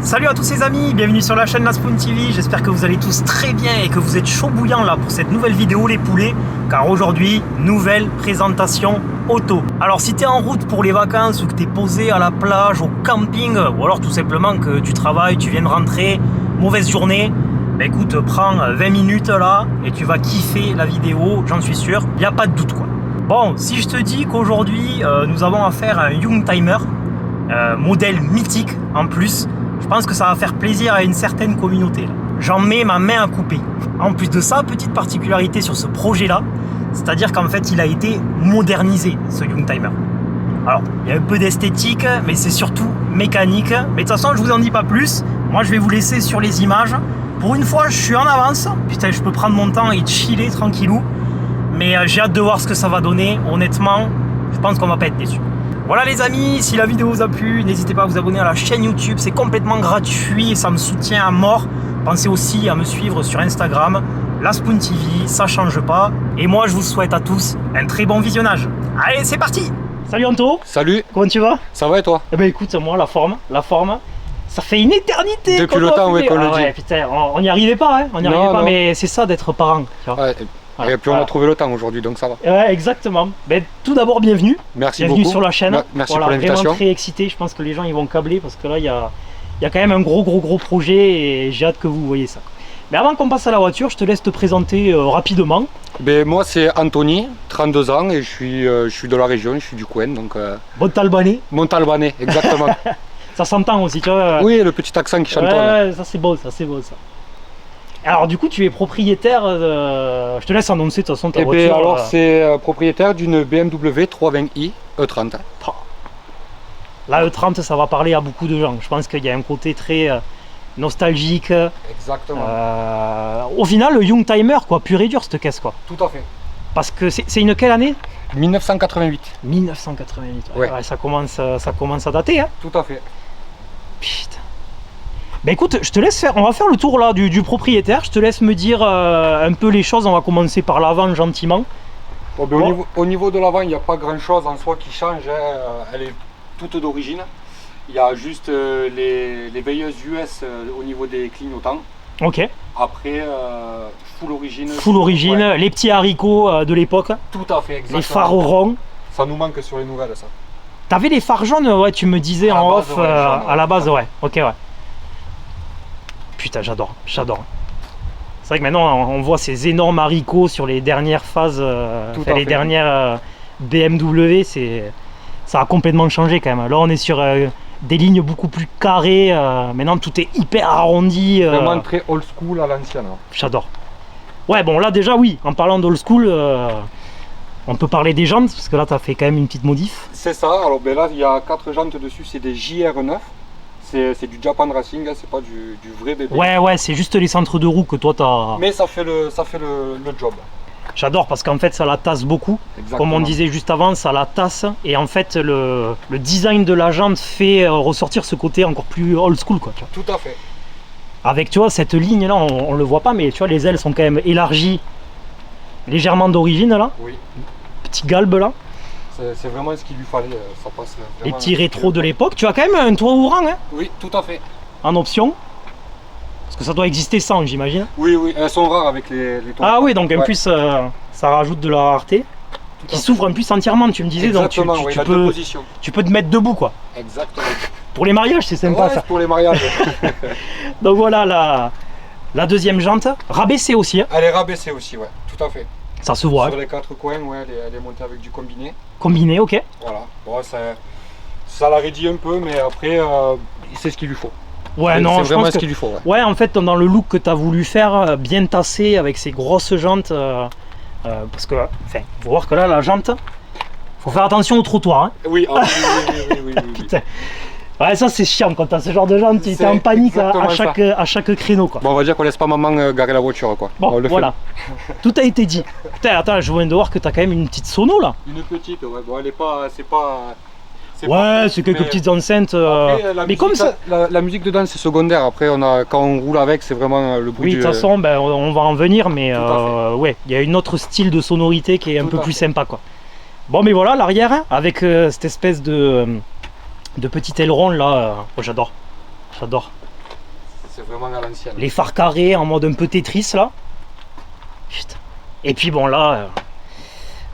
Salut à tous les amis, bienvenue sur la chaîne La Spoon TV. J'espère que vous allez tous très bien et que vous êtes chaud bouillant là pour cette nouvelle vidéo les poulets. Car aujourd'hui, nouvelle présentation auto. Alors si tu es en route pour les vacances ou que tu es posé à la plage, au camping, ou alors tout simplement que tu travailles, tu viens de rentrer, mauvaise journée, bah écoute, prends 20 minutes là et tu vas kiffer la vidéo, j'en suis sûr, il n'y a pas de doute quoi. Bon, si je te dis qu'aujourd'hui nous avons affaire à un Youngtimer, modèle mythique en plus, je pense que ça va faire plaisir à une certaine communauté. J'en mets ma main à couper. En plus de ça, petite particularité sur ce projet-là, c'est-à-dire qu'en fait, il a été modernisé, ce Youngtimer. Alors, il y a un peu d'esthétique, mais c'est surtout mécanique. Mais de toute façon, je vous en dis pas plus. Moi, je vais vous laisser sur les images. Pour une fois, je suis en avance. Putain, je peux prendre mon temps et chiller tranquillou. Mais j'ai hâte de voir ce que ça va donner. Honnêtement, je pense qu'on va pas être déçus. Voilà les amis, si la vidéo vous a plu, n'hésitez pas à vous abonner à la chaîne YouTube, c'est complètement gratuit et ça me soutient à mort. Pensez aussi à me suivre sur Instagram, La Spoon TV, ça change pas. Et moi je vous souhaite à tous un très bon visionnage. Allez, c'est parti. Salut Anto. Salut. Comment tu vas? Ça va et toi? Eh ben écoute, moi la forme, ça fait une éternité. Depuis le temps qu'on le dit. Ouais, putain, on n'y arrivait pas, hein. On n'y arrivait pas, mais c'est ça d'être parent. Tu vois. Ouais. Et puis on a trouvé le temps aujourd'hui, donc ça va. Ouais, exactement. Ben, tout d'abord, bienvenue. Merci bienvenue beaucoup. Sur la chaîne. Merci voilà, pour l'invitation. Vraiment très excité. Je pense que les gens ils vont câbler parce que là, il y a quand même un gros projet et j'ai hâte que vous voyez ça. Mais avant qu'on passe à la voiture, je te laisse te présenter rapidement. Ben, moi, c'est Anthony, 32 ans et je suis de la région, je suis du coin. Donc, Montalbanais. Montalbanais, exactement. Ça s'entend aussi, tu vois. Oui, le petit accent qui chantonne. Ouais, ça c'est beau, ça. Alors du coup tu es propriétaire je te laisse annoncer de toute façon ta voiture. Ben, alors c'est propriétaire d'une BMW 320i E30. La E30 ça va parler à beaucoup de gens. Je pense qu'il y a un côté très nostalgique. Exactement. Au final le Youngtimer quoi, pur et dur cette caisse quoi. Tout à fait. Parce que c'est une quelle année? 1988. 1988. Ouais. Ouais, ça commence à dater hein. Tout à fait. Putain. Ben écoute, je te laisse faire, on va faire le tour là du propriétaire, je te laisse me dire un peu les choses, on va commencer par l'avant gentiment. Bon, ben, au niveau de l'avant, il n'y a pas grand chose en soi qui change, hein. Elle est toute d'origine. Il y a juste les veilleuses US au niveau des clignotants. Ok. Après, full origine. Full origine, ouais. Les petits haricots de l'époque. Tout à fait, exactement. Les phares ronds. Ça nous manque sur les nouvelles ça. T'avais les phares jaunes, ouais, tu me disais en off, ouais, à la base, ouais. Ok, ouais. Putain, j'adore. C'est vrai que maintenant on voit ces énormes haricots sur les dernières phases, les dernières BMW, ça a complètement changé quand même. Là on est sur des lignes beaucoup plus carrées, maintenant tout est hyper arrondi. Vraiment très old school à l'ancienne. J'adore. Ouais bon là déjà oui, en parlant d'old school, on peut parler des jantes, parce que là tu as fait quand même une petite modif. C'est ça, alors ben là il y a 4 jantes dessus, c'est des JR9. C'est du Japan Racing, c'est pas du vrai bébé. Ouais, c'est juste les centres de roue que toi t'as. Mais ça fait le job. J'adore parce qu'en fait ça la tasse beaucoup. Exactement. Comme on disait juste avant, ça la tasse. Et en fait le design de la jante fait ressortir ce côté encore plus old school quoi. Tu vois. Tout à fait. Avec tu vois cette ligne là, on le voit pas, mais tu vois les ailes sont quand même élargies légèrement d'origine là. Oui. Petit galbe là. C'est vraiment ce qu'il lui fallait, ça passe vraiment. Les petits rétros de l'époque, tu as quand même un toit ouvrant hein. Oui, tout à fait. En option. Parce que ça doit exister sans, j'imagine. Oui, elles sont rares avec les toits. Ah oui, donc en plus ça rajoute de la rareté. Qui s'ouvre en plus entièrement, tu me disais. Exactement, donc tu peux te mettre debout quoi. Exactement. Pour les mariages, c'est sympa ça. Pour les mariages. Donc voilà la deuxième jante, rabaissée aussi. Hein. Elle est rabaissée aussi, ouais, tout à fait. Ça se voit. Sur les 4 coins, ouais, elle est montée avec du combiné. Combiné, ok. Voilà, bon, ça la raidit un peu, mais après, c'est ce qu'il lui faut. Ouais, non, c'est vraiment ce qu'il lui faut. Ouais, en fait, dans le look que tu as voulu faire, bien tassé avec ces grosses jantes, parce que, enfin, faut voir que là, la jante, faut faire attention au trottoir. Hein. Oui, oui. Putain. Ouais, ça c'est chiant quand t'as ce genre de jante, t'es en panique à chaque créneau quoi. Bon, on va dire qu'on laisse pas maman garer la voiture quoi. Bon, voilà, tout a été dit. Putain, attends, je viens de voir que t'as quand même une petite sono là. Une petite, ouais, bon, elle est pas, c'est pas. Ouais, c'est quelques petites enceintes. Après, mais musique, comme ça. La musique dedans c'est secondaire, après quand on roule avec c'est vraiment le bruit. Oui, de toute façon, ben, on va en venir, mais ouais, il y a une autre style de sonorité qui est un peu plus sympa quoi. Bon, mais voilà, l'arrière, avec cette espèce de petit aileron là, oh, j'adore. C'est vraiment à l'ancienne. Les phares carrés en mode un peu Tetris là. Putain. Et puis bon là,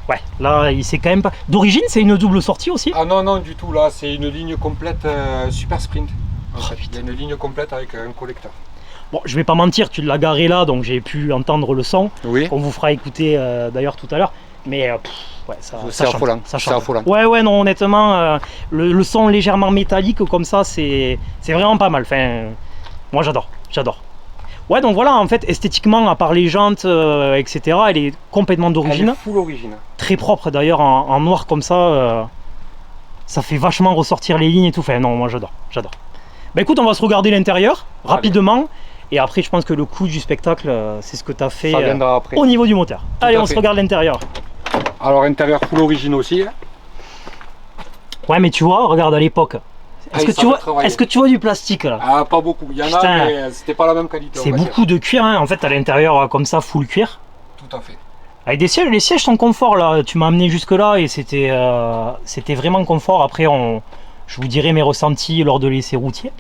ouais, là il s'est quand même pas. D'origine, c'est une double sortie aussi. Ah non, non, du tout, là, c'est une ligne complète super sprint. En fait. putain. Il y a une ligne complète avec un collecteur. Bon, je vais pas mentir, tu l'as garé là, donc j'ai pu entendre le son. Oui. On vous fera écouter d'ailleurs tout à l'heure. Mais ouais, ça C'est chante, affolant. ça C'est chante. affolant. Ouais, non, honnêtement, le son légèrement métallique comme ça, c'est vraiment pas mal. Enfin, moi j'adore. Ouais, donc voilà, en fait, esthétiquement, à part les jantes, etc., elle est complètement Elle d'origine. est full origine. Très propre d'ailleurs, en noir comme ça. Ça fait vachement ressortir les lignes et tout. Enfin, non, moi j'adore. Bah écoute, on va se regarder l'intérieur rapidement. Et après, je pense que le coup du spectacle, c'est ce que tu as fait Ça viendra après. au niveau du moteur. Allez, à on se fait. regarde l'intérieur. Alors, intérieur full origine aussi. Ouais, mais tu vois, regarde à l'époque. Est-ce que tu vois du plastique là? Ah, pas beaucoup. Il y en Putain. a, mais c'était pas la même qualité. C'est on va dire. beaucoup de cuir, hein. En fait, à l'intérieur, comme ça, full cuir. Tout à fait. Avec des sièges, les sièges sont confort là. Tu m'as amené jusque là et c'était vraiment confort. Après, je vous dirai mes ressentis lors de l'essai routier.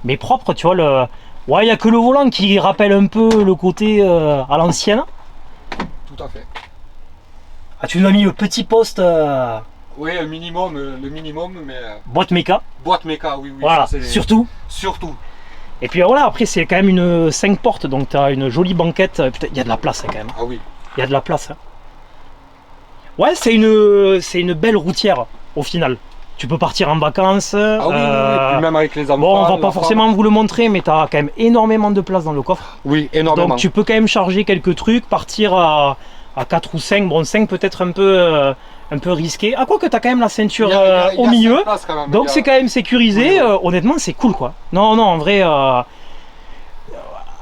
Mais propre, tu vois. Ouais, il n'y a que le volant qui rappelle un peu le côté à l'ancienne. Tout à fait. Ah, tu nous as mis le petit poste Oui, le minimum, mais boîte méca. boîte méca, oui. Voilà, ça, surtout. Surtout. Et puis voilà, après, c'est quand même une 5 portes, donc tu as une jolie banquette. Putain, il y a de la place hein, quand même. Ah oui. Il y a de la place. Hein. Ouais, c'est une belle routière au final. Tu peux partir en vacances. Ah oui, oui. Puis même avec les enfants. Bon, on va pas l'enfant. forcément vous le montrer, mais tu as quand même énormément de place dans le coffre. Oui, énormément. Donc tu peux quand même charger quelques trucs, partir à 4 ou 5. Bon, 5 peut-être un peu risqué. Ah, quoi que tu as quand même la ceinture Il y a au cinq milieu. places quand même. Donc Il y a- c'est quand même sécurisé. Oui. Honnêtement, c'est cool quoi. Non, en vrai.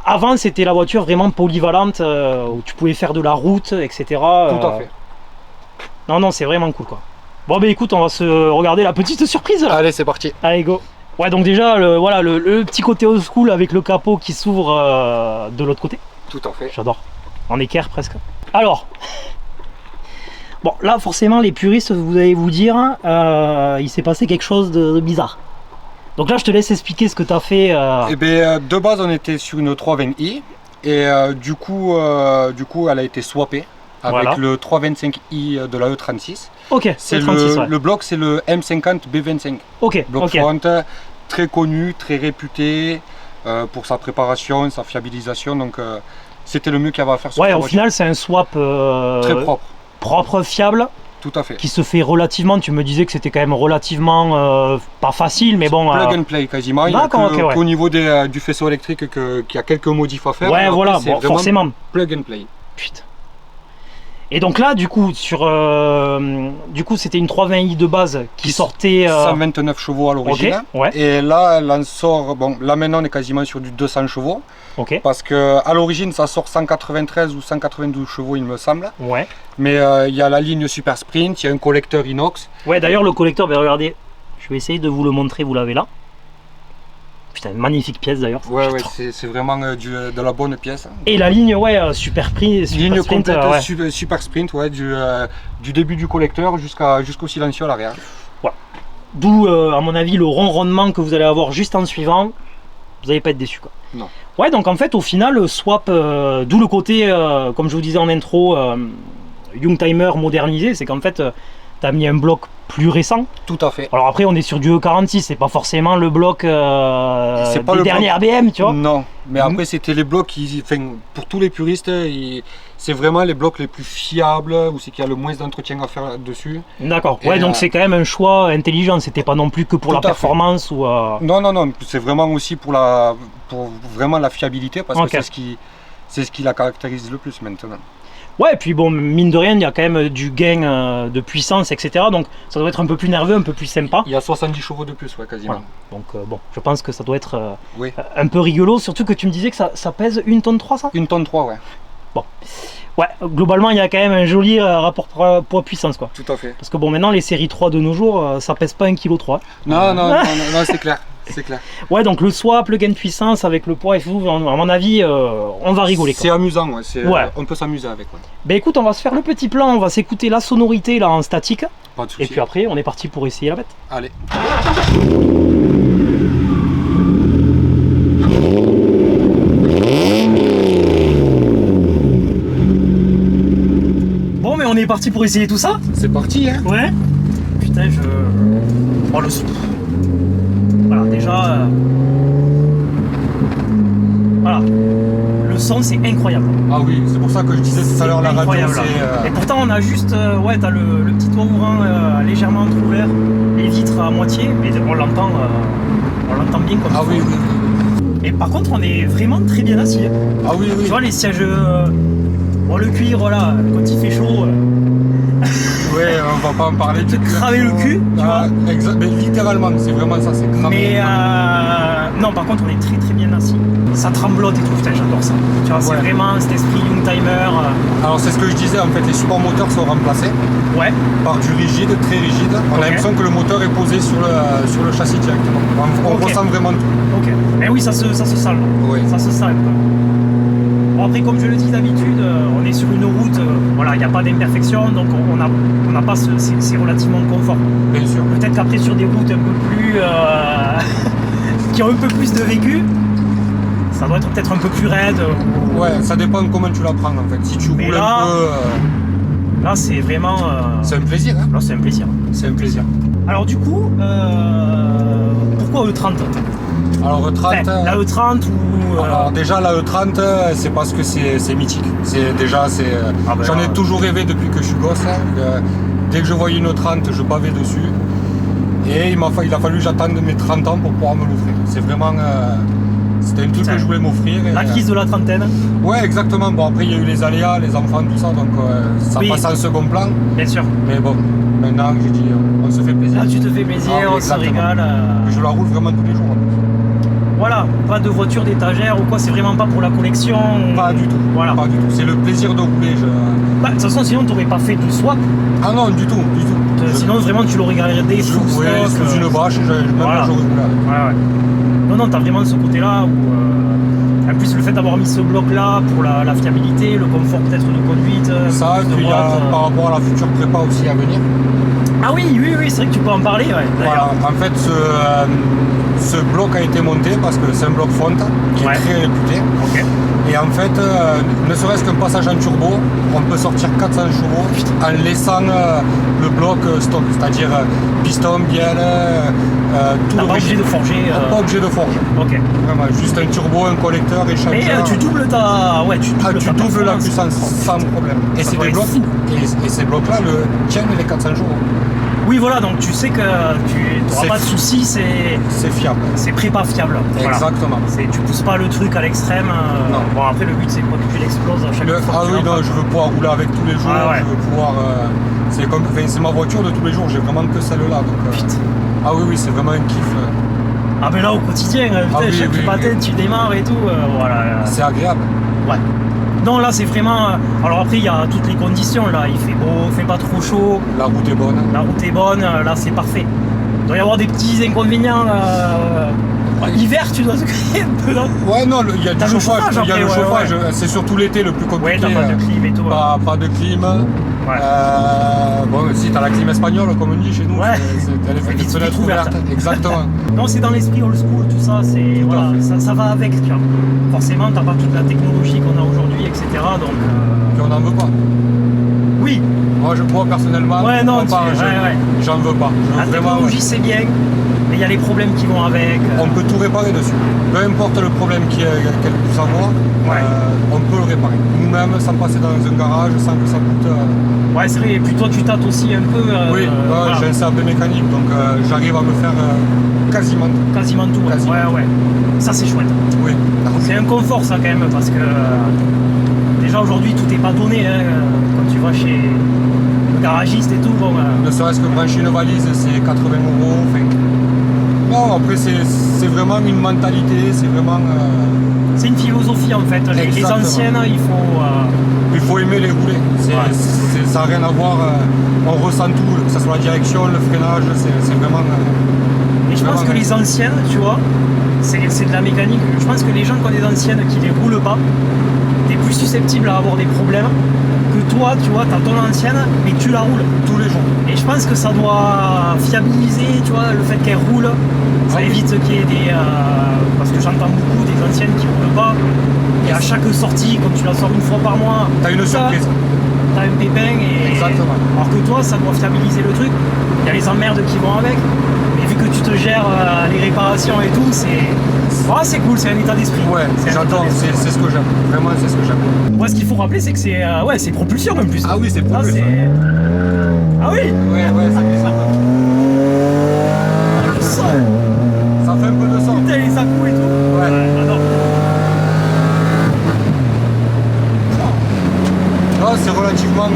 Avant, c'était la voiture vraiment polyvalente où tu pouvais faire de la route, etc. Tout à fait. Non, c'est vraiment cool quoi. Bon, bah écoute, on va se regarder la petite surprise là. Allez, c'est parti. Allez, go. Ouais, donc déjà, voilà, le petit côté old school avec le capot qui s'ouvre de l'autre côté. Tout à fait. J'adore. En équerre presque. Alors, bon, là, forcément, les puristes, vous allez vous dire, il s'est passé quelque chose de bizarre. Donc là, je te laisse expliquer ce que tu as fait. Eh bien, de base, on était sur une 320i et du coup, elle a été swappée avec Voilà. le 325i de la E36. Ok, C'est c'est 36, ouais. le bloc, c'est le M50 B25. Ok, Bloc ok. front, très connu, très réputé pour sa préparation, sa fiabilisation. Donc, c'était le mieux qu'il y avait à faire sur Ouais, la au voiture. final, c'est un swap Très propre, propre, fiable, tout à fait. qui se fait relativement. Tu me disais que c'était quand même relativement pas facile, mais bon. Plug and play quasiment. Il y a D'accord, ok, ouais. qu'au niveau du faisceau électrique qu'il y a quelques modifs à faire. Ouais, mais après, voilà, c'est bon, vraiment forcément. plug and play. Putain. Et donc là, du coup, c'était une 320i de base qui sortait. 129 chevaux à l'origine. Ok, ouais. Et là, elle en sort. Bon, là maintenant, on est quasiment sur du 200 chevaux. Ok. Parce que à l'origine, ça sort 193 ou 192 chevaux, il me semble. Ouais. Mais il y a la ligne Super Sprint, il y a un collecteur inox. Ouais, d'ailleurs, le collecteur, ben, regardez, je vais essayer de vous le montrer, vous l'avez là. Putain, magnifique pièce d'ailleurs. Ouais, c'est vraiment de la bonne pièce. Et la ligne, ouais, Super Sprint. Ligne Sprint, complète ouais. Super Sprint, ouais, du début du collecteur jusqu'au silencieux à l'arrière. D'où, à mon avis, le ronronnement que vous allez avoir juste en suivant. Vous n'allez pas être déçu, quoi. Non. Ouais, donc en fait, au final, swap, d'où le côté, comme je vous disais en intro, Youngtimer modernisé, c'est qu'en fait, tu as mis un bloc plus récent. Tout à fait. Alors après, on est sur du E46, c'est pas forcément le bloc C'est pas des le derniers bloc. RBM, tu vois. Non, mais après, c'était les blocs qui, enfin, pour tous les puristes, c'est vraiment les blocs les plus fiables, où c'est qu'il y a le moins d'entretien à faire dessus. D'accord. Et Ouais, donc c'est quand même un choix intelligent. C'était pas non plus que pour Tout la à fait. performance ou. Non, c'est vraiment aussi pour vraiment la fiabilité, parce Ok. que c'est ce qui la caractérise le plus maintenant. Ouais, et puis bon, mine de rien, il y a quand même du gain de puissance, etc. Donc ça doit être un peu plus nerveux, un peu plus sympa. Il y a 70 chevaux de plus, ouais, quasiment. Voilà. Donc bon, je pense que ça doit être Oui. un peu rigolo, surtout que tu me disais que ça pèse 1 tonne 3, ça. 1 tonne 3, ouais. Ouais, globalement, il y a quand même un joli rapport poids-puissance, quoi. Tout à fait. Parce que bon, maintenant, les séries 3 de nos jours, ça pèse pas 1,3 kg. Non, c'est clair. C'est clair. Ouais, donc le swap, le gain de puissance avec le poids et tout, à mon avis, on va rigoler, quoi. C'est amusant, ouais. Ouais. On peut s'amuser avec, ouais. Ben écoute, on va se faire le petit plan, on va s'écouter la sonorité là en statique. Pas de soucis. Et puis après, on est parti pour essayer la bête. Allez. est parti pour essayer tout ça? C'est parti, hein. Ouais. Putain, oh, le son. Voilà, déjà... Voilà. Le son, c'est incroyable. Ah oui, c'est pour ça que je disais tout à l'heure, la radio, c'est... Et pourtant, on a juste... ouais, t'as le petit toit ouvrant légèrement entrouvert, les vitres à moitié, mais on l'entend bien comme ça. Ah oui, oui, oui. Et par contre, on est vraiment très bien assis. Ah oui, oui. Tu vois, les sièges... bon, le cuir, là, quand il fait chaud... Ouais, on va pas en parler. Te cramer le cul, tu vois. Mais littéralement, c'est vraiment ça, c'est cramer. Mais non, par contre, on est très très bien assis. Ça tremblote et tout, putain, j'adore ça. Tu vois, c'est vraiment cet esprit Youngtimer. Alors, c'est ce que je disais, en fait, les supports moteurs sont remplacés par du rigide, très rigide. On a l'impression que le moteur est posé sur le châssis directement. On ressent vraiment tout. Ok. Mais oui, ça se sent. Oui. Ça se sent un peu. Bon, après, comme je le dis d'habitude, on est sur une route, voilà, il n'y a pas d'imperfection, donc on n'a pas c'est relativement confort. Bien sûr. Peut-être qu'après, sur des routes un peu plus. qui ont un peu plus de vécu, ça doit être peut-être un peu plus raide. Ouais, ça dépend de comment tu la prends en fait. Si tu roules là, un peu. Là, c'est vraiment. C'est un plaisir, hein. Là, c'est un plaisir. C'est un plaisir. Alors, du coup, pourquoi E30? Alors, E30. La E30 ou. Alors, déjà, la E30, c'est parce que c'est mythique. J'en ai toujours rêvé depuis que je suis gosse. Dès que je voyais une E30, je bavais dessus. Et il a fallu que j'attende mes 30 ans pour pouvoir me l'offrir. C'est vraiment. C'était un truc que je voulais m'offrir. La crise de la trentaine. Ouais, exactement. Bon, après, il y a eu les aléas, les enfants, tout ça, donc ça passe en second plan. Bien sûr. Mais bon, maintenant, j'ai dit, on se fait plaisir. Là, tu te fais plaisir, on se régale. Je la roule vraiment tous les jours. Voilà, pas de voiture d'étagère ou quoi, c'est vraiment pas pour la collection. Pas du tout. Voilà. Pas du tout. C'est le plaisir de rouler. Bah, de toute façon, sinon, tu n'aurais pas fait de swap. Ah non, du tout, du tout. Sinon, vraiment, tu l'aurais gardé sous stock. Sous une bâche, voilà. J'aurais roulé. Ouais. Non, t'as vraiment ce côté-là où. En plus, le fait d'avoir mis ce bloc-là pour la fiabilité, le confort peut-être de conduite. Ça, qu'il y a par rapport à la future prépa aussi à venir. Ah oui, c'est vrai que tu peux en parler, ouais. Voilà, en fait, ce bloc a été monté parce que c'est un bloc fonte qui est très réputé. Ok. Et en fait, ne serait-ce qu'un passage en turbo, on peut sortir 400 chevaux en laissant le bloc stock, c'est-à-dire piston, bielle, tout. T'as pas obligé de forger. Pas obligé de forger. Ok. Vraiment, juste un turbo, un collecteur, échangeur. Et tu doubles ta. Ouais, tu doubles la puissance sans problème. Et ces blocs, et ces blocs-là tiennent les 400 chevaux. Oui, voilà, donc tu sais que tu n'auras pas de soucis, c'est fiable. C'est prépa fiable. Exactement. Voilà. Tu pousses pas le truc à l'extrême. Non. Bon, après, le but, c'est pas que tu l'exploses à chaque fois. Ah oui, non, je veux pouvoir rouler avec tous les jours. Je veux pouvoir. C'est ma voiture de tous les jours, j'ai vraiment que celle-là. Putain. Ah oui, c'est vraiment un kiff. Ah, mais là, au quotidien, chaque patin, tu démarres et tout. Voilà. C'est agréable. Ouais. Non, là, c'est vraiment. Alors après, il y a toutes les conditions. Là, il fait beau, il fait pas trop chaud. La route est bonne. La route est bonne. Là, c'est parfait. Il doit y avoir des petits inconvénients. L'hiver, tu dois te créer un peu, non? Ouais, non, il y a du chauffage. Il y a le chauffage. Ouais. C'est surtout l'été le plus compliqué. Ouais, t'as pas de clim et tout. Pas de clim. Ouais. Bon, si t'as la clim espagnole, comme on dit chez nous, elle est faite de fenêtres ouvertes. Exactement. Non, c'est dans l'esprit old school, tout ça. Voilà, ça va avec, tu vois. Forcément, t'as pas toute la technologie qu'on a aujourd'hui, etc. Donc. Puis on n'en veut pas. Oui. Moi personnellement, j'en veux pas. La technologie, c'est bien. Mais il y a les problèmes qui vont avec. On peut tout réparer dessus. Peu importe le problème qu'elle puisse avoir, on peut le réparer. Nous-mêmes, sans passer dans un garage, sans que ça coûte. Ouais, c'est vrai. Et puis toi, tu tâtes aussi un peu. Oui, j'ai un CAP mécanique, donc j'arrive à me faire quasiment tout. Quasiment tout, ouais. Ça, c'est chouette. Oui. C'est un confort, ça, quand même, parce que déjà aujourd'hui, tout n'est pas donné. Hein, quand tu vas chez le garagiste et tout. Bon, ne serait-ce que brancher une valise, c'est 80 €. Non, après, c'est vraiment une mentalité, c'est vraiment. C'est une philosophie en fait. Les anciennes, il faut aimer les rouler. Ça n'a rien à voir. On ressent tout, que ce soit la direction, le freinage, c'est vraiment. Et je pense que les anciennes, tu vois, c'est de la mécanique. Je pense que les gens qui ont des anciennes qui les roulent pas, t'es plus susceptible à avoir des problèmes que toi, tu vois, t'as ton ancienne, mais tu la roules tous les jours. Et je pense que ça doit fiabiliser, tu vois, le fait qu'elle roule. Ça évite qu'il y ait des. Parce que j'entends beaucoup des anciennes qui roulent pas. Et à chaque sortie, comme tu la sors une fois par mois. T'as une surprise. t'as un pépin. Exactement. Alors que toi, ça doit fiabiliser le truc. Il y a les emmerdes qui vont avec. Mais vu que tu te gères les réparations et tout, c'est cool, c'est un état d'esprit. Ouais, j'adore, c'est ce que j'aime. Vraiment, c'est ce que j'aime. Moi, ce qu'il faut rappeler, c'est que c'est propulsion en plus. Ah oui, c'est propulsion. Ah oui. Ouais, c'est bizarre. Le son. Ça fait un peu de son. Putain, les à-coups et tout. Ouais. J'adore. Non, c'est relativement...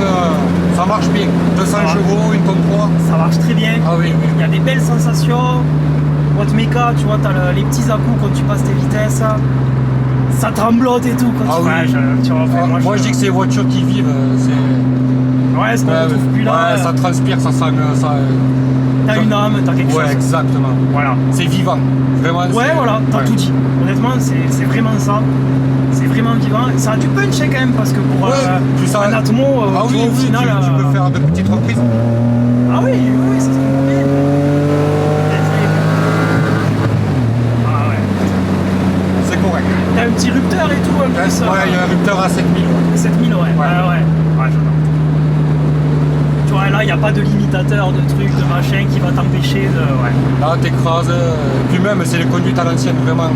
ça marche bien. 200 chevaux, une tonne 3. Ça marche très bien. Ah oui. Il y a des belles sensations. Boîte méca, tu vois, t'as les petits à-coups quand tu passes tes vitesses. Ça tremblote et tout. Quand tu vois, moi, je dis que c'est les voitures qui vivent. Ouais, ce qu'on ne trouve plus là. Ouais, ça transpire, ça sent... T'as une âme, t'as quelque chose. Ouais, exactement. Voilà. C'est vivant. Vraiment. Ouais, voilà, t'as tout dit. Honnêtement, c'est vraiment ça. C'est vraiment vivant. Ça a du punch quand même, parce que pour un Atmo, au final... Tu peux faire de petites reprises. Ah oui, ça se comprend bien. Ah ouais. C'est correct. T'as un petit rupteur et tout, en plus. Ouais, il y a un rupteur à 7000. 7000, ouais. Ouais, j'adore. Tu vois, là, il n'y a pas de limitateur, de trucs, de machin qui va t'empêcher de... Ouais. Là, t'écrases. Puis même, c'est les conduites à l'ancienne, vraiment.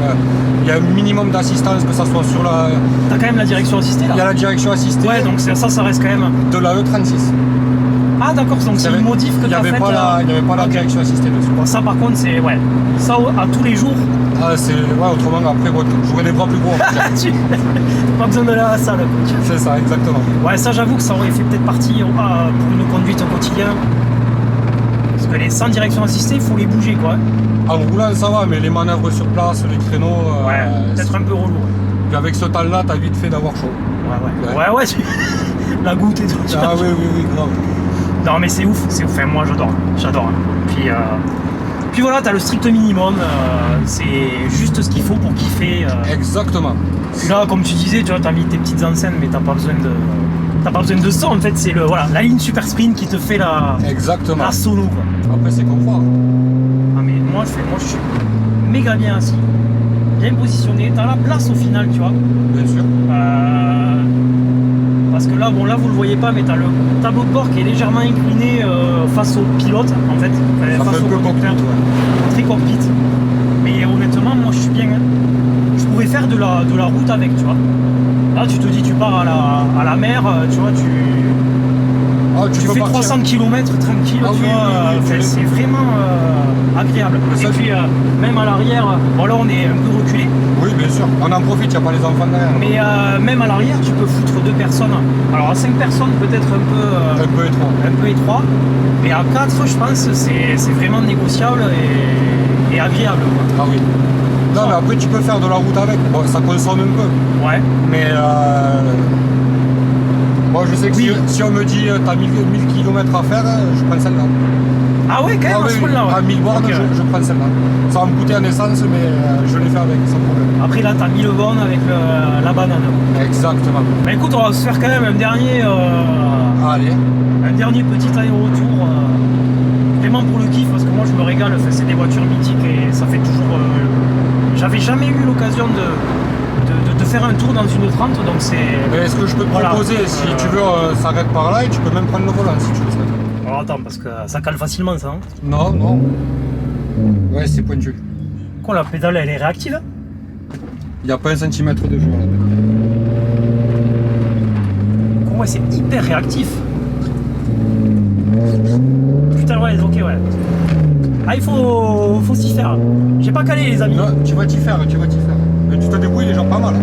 Il y a un minimum d'assistance, que ça soit sur la... T'as quand même la direction assistée, là. Il y a la direction assistée. Ouais, donc ça reste quand même... De la E36. Ah, d'accord, donc c'est une modif que t'as faite. Il n'y avait pas la direction assistée dessus. Bon, ça, par contre, c'est... Ouais. Ça, à tous les jours... Ah, c'est... Ouais, autrement, après, bon, j'aurais des bras plus gros. Pas besoin d'aller à la salle, quoi. C'est ça, exactement. Ouais, ça, j'avoue que ça aurait fait peut-être partie pour une conduite au quotidien. Parce que les sans direction assistée, il faut les bouger, quoi. En roulant, ça va, mais les manœuvres sur place, les créneaux... Ouais, peut-être un peu relou. Puis avec ce temps-là, t'as vite fait d'avoir chaud. Ouais. La goutte et tout. Ah oui, grave. Non, mais c'est ouf. Enfin, moi, j'adore. Puis voilà, t'as le strict minimum. C'est juste ce qu'il faut pour kiffer. Exactement. Puis là, comme tu disais, tu vois, t'as mis tes petites enseignes, mais t'as pas besoin de ça. En fait, c'est la ligne super sprint qui te fait la sono, quoi. Après, c'est confort. Ah, mais moi, je suis méga bien assis, bien positionné. T'as la place au final, tu vois. Bien sûr. Parce que là, vous le voyez pas, mais t'as le tableau de bord qui est légèrement incliné face au pilote, en fait. Ça fait un peu conducteur, très cockpit. Mais honnêtement, moi, je suis bien. Je pourrais faire de la route avec, tu vois. Là, tu te dis, tu pars à la mer, tu vois, tu fais 300 km tranquille, tu vois. C'est vraiment agréable. Et puis, même à l'arrière, bon, là, on est un peu reculé. Oui, bien sûr. On en profite, il n'y a pas les enfants derrière. Mais même à l'arrière, tu peux foutre 2 personnes. Alors, à 5 personnes, peut-être un peu étroit. Mais à 4, je pense, c'est vraiment négociable et agréable, quoi. Ah oui. Non, mais après, tu peux faire de la route avec. Bon, ça consomme un peu. Ouais. Mais moi, je sais que si on me dit t'as 1000 km à faire, je prends celle-là. Ah ouais, quand même, à ce point-là, ouais. À 1000 bornes, je prends celle-là. Ça va me coûter en essence, mais je l'ai fait avec, sans problème. Après, là, t'as 1000 bornes avec la banane. Exactement. Bah écoute, on va se faire quand même un dernier... Allez. Un dernier petit aérotour. Vraiment pour le kiff, parce que moi, je me régale. Enfin, c'est des voitures mythiques et ça fait toujours... J'avais jamais eu l'occasion de faire un tour dans une 30, donc c'est... Mais ce que je peux te proposer, si tu veux, s'arrête par là et tu peux même prendre le volant si tu le souhaites. Alors attends, parce que ça cale facilement, ça, hein. Non. Ouais, c'est pointu. Quoi, la pédale, elle est réactive? Il n'y a pas 1 cm de jour là. Ouais, c'est hyper réactif. Putain, ouais, ok, ouais. Ah, il faut s'y faire. J'ai pas calé, les amis. Non, tu vas t'y faire. Mais tu te débrouilles déjà pas mal.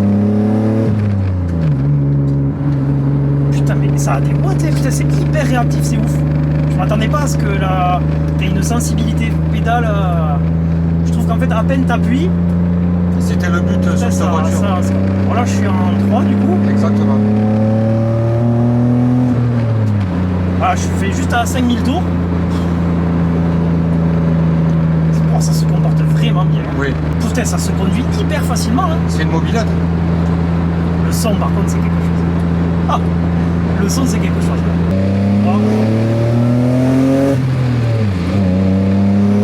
Putain, mais ça a des watts, putain, c'est hyper réactif, c'est ouf. Je m'attendais pas à ce que t'aies une sensibilité pédale. Je trouve qu'en fait, à peine t'appuies. C'était le but sur cette voiture. Bon, là, je suis en 3 du coup. Exactement. Voilà, je fais juste à 5000 tours. Bon, ça se comporte vraiment bien. Oui. Putain, ça se conduit hyper facilement. Hein. C'est une mobilette. Le son, par contre, c'est quelque chose. Ah, le son, c'est quelque chose. Oh.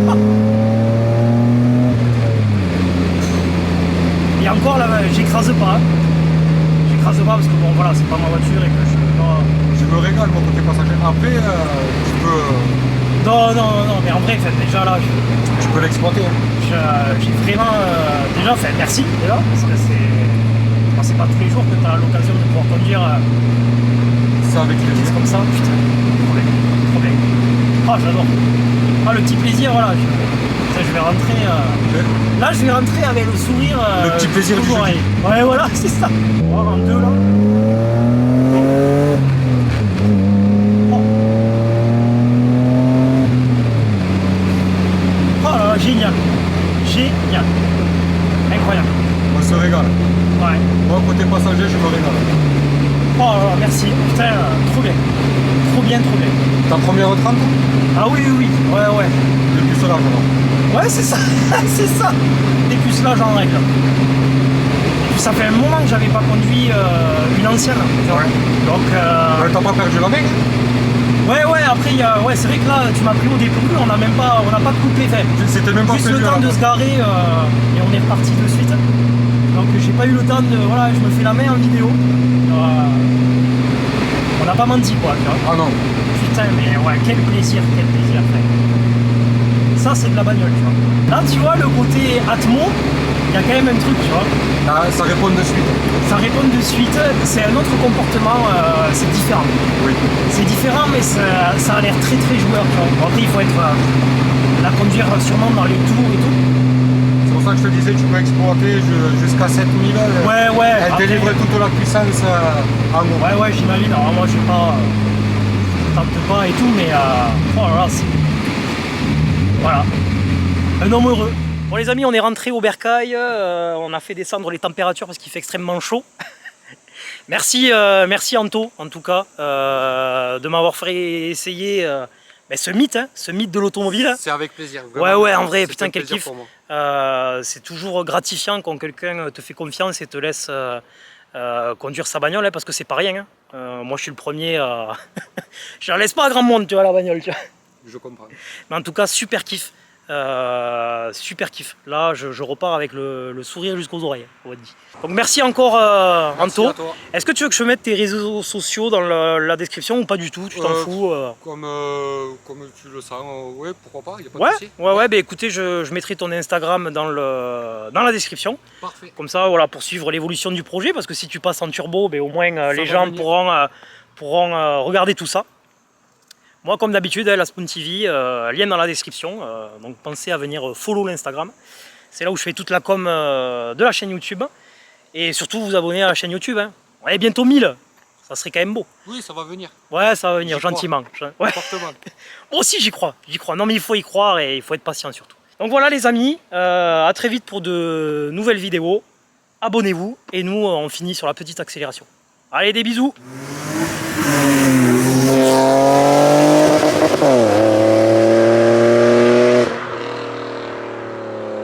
Ah. Et encore là, j'écrase pas. J'écrase pas parce que bon, voilà, c'est pas ma voiture et que je me régale mon côté passager. Après, tu peux... Non, mais en vrai, déjà là, tu peux l'exploiter. J'ai vraiment... déjà, merci, déjà, parce que c'est pas tous les jours que tu as l'occasion de pouvoir conduire... ça avec les c'est comme ça, putain, trop bien. Ah, j'adore. Ah, le petit plaisir, voilà. Je vais rentrer... Là, je vais rentrer avec le sourire... le petit plaisir du jeudi. Ouais, voilà, c'est ça. On va voir en deux, là. Génial, incroyable. On se régale. Ouais. Moi côté passager je me régale. Oh merci, putain, trop bien. Ta première 30? Ah oui, ouais. Des pucelages alors. Ouais c'est ça, c'est ça. Des pucelages en règle. Et puis ça fait un moment que j'avais pas conduit une ancienne. Ouais. Donc t'as pas perdu la main? Ouais, après, c'est vrai que là, tu m'as pris au début, on n'a pas coupé, c'était même pas juste le temps de se garer et on est reparti de suite. Donc j'ai pas eu le temps de, voilà, je me fais la main en vidéo. On n'a pas menti quoi, tu vois. Ah non. Putain, mais ouais, quel plaisir, frère. Ça c'est de la bagnole, tu vois. Là, tu vois, le côté Atmo, il y a quand même un truc, tu vois. Là, ça répond de suite. C'est un autre comportement, c'est différent. Oui. C'est différent, mais ça a l'air très joueur, tu vois. Bon, après, il faut être la conduire sûrement dans les tours et tout. C'est pour ça que je te disais, tu peux exploiter jusqu'à 7000. Ouais. Elle délivre toute la puissance en haut. Ouais, j'imagine. Alors moi, je sais pas, je tente pas et tout, mais oh là là, c'est... Voilà. Un homme heureux. Bon les amis, on est rentré au bercail, on a fait descendre les températures parce qu'il fait extrêmement chaud. Merci Anto, en tout cas, de m'avoir fait essayer ce mythe de l'automobile. C'est avec plaisir. Vraiment. Ouais, en vrai, putain, quel kiff. C'est toujours gratifiant quand quelqu'un te fait confiance et te laisse conduire sa bagnole, parce que c'est pas rien. Moi, je suis le premier à... Je la laisse pas à grand monde, tu vois, la bagnole, tu vois. Je comprends. Mais en tout cas, super kiff. Super kiff. Là, je repars avec le sourire jusqu'aux oreilles, on va dire. Donc merci encore Anto. Est-ce que tu veux que je mette tes réseaux sociaux dans la description ou pas du tout? Tu t'en fous comme tu le sens, ouais, pourquoi pas, y a pas de souci. Ouais, bah écoutez, je mettrai ton Instagram dans la description. Parfait. Comme ça, voilà, pour suivre l'évolution du projet, parce que si tu passes en turbo, bah, au moins les gens pourront regarder tout ça. Moi, comme d'habitude, la Spoon TV, lien dans la description, donc pensez à venir follow l'Instagram. C'est là où je fais toute la com de la chaîne YouTube. Et surtout, vous abonner à la chaîne YouTube. Hein. On est bientôt 1000, ça serait quand même beau. Oui, ça va venir. Ouais, ça va venir, gentiment. Ouais. Fortement. Moi aussi, j'y crois. Non, mais il faut y croire et il faut être patient surtout. Donc voilà les amis, à très vite pour de nouvelles vidéos. Abonnez-vous et nous, on finit sur la petite accélération. Allez, des bisous!